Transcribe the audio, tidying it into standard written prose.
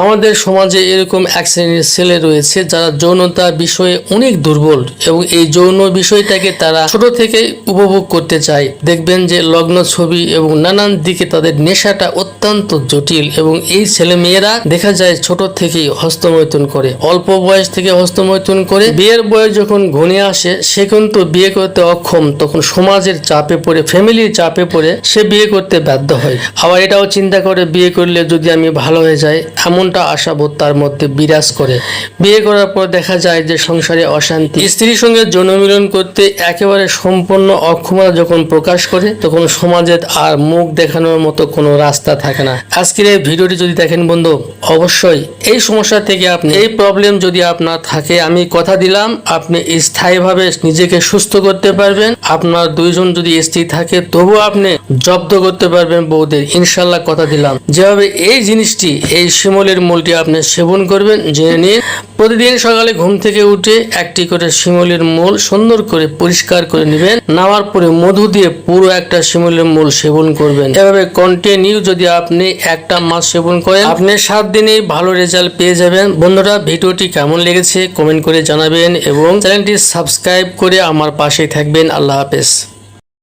আমাদের সমাজে এরকম এক শ্রেণীর ছেলে রয়েছে যারা যৌনতা বিষয়ে অনেক দুর্বল এবং এই যৌন বিষয়টাকে তারা ছোট থেকে উপভোগ করতে চায়। দেখবেন যে লগ্ন ছবি এবং নানান দিকে তাদের নেশাটা অত্যন্ত জটিল এবং এই ছেলে মেয়েরা দেখা যায় ছোট থেকেই হস্তমৈথুন করে, অল্প বয়স থেকে হস্তমৈথুন করে। বিয়ের বয়স যখন ঘনিয়ে আসে সে কিন্তু বিয়ে করতে অক্ষম, তখন সমাজের চাপে পড়ে, ফ্যামিলির চাপে পড়ে সে বিয়ে করতে বাধ্য হয়। আবার এটাও চিন্তা করে বিয়ে করলে যদি আমি ভালো হয়ে যাই, এমনটা আশাবোধ তার মধ্যে বিরাজ করে। বিয়ে করার পর দেখা যায় যে সংসারে অশান্তি, স্ত্রীর সঙ্গে যৌন মিলন করতে একেবারে সম্পূর্ণ অক্ষমতা যখন প্রকাশ করে, তখন সমাজের আর মুখ দেখানোর মতো কোনো রাস্তা থাকে না। আজকের এই ভিডিওটি যদি দেখেন বন্ধু, অবশ্যই এই সমস্যা থেকে আপনি, এই প্রবলেম যদি আপনার থাকে, আমি কথা দিলাম আপনি স্থায়ীভাবে নিজেকে সুস্থ করতে পারবেন। আপনার দুইজন যদি স্ত্রী থাকে তবু আপনি জব্দ করতে পারবেন বউদের, ইনশাল্লাহ কথা দিলাম। যেভাবে এই জিনিসটি, এই শিমুলের মূলটি আপনি সেবন করবেন জেনে নিন। প্রতিদিন সকালে ঘুম থেকে উঠে একটি করে শিমুলের মূল সুন্দর করে পরিষ্কার করে নেবেন, নেওয়ার পরে মধু দিয়ে পুরো একটা শিমুলের মূল সেবন করবেন। এভাবে কন্টিনিউ যদি আপনি একটা মাস সেবন করেন, আপনি 7 দিনেই ভালো রেজাল্ট পেয়ে যাবেন। বন্ধুরা, ভিডিওটি কেমন লেগেছে কমেন্ট করে জানাবেন এবং চ্যানেলটি সাবস্ক্রাইব করে আমার পাশেই থাকবেন। আল্লাহ হাফেজ।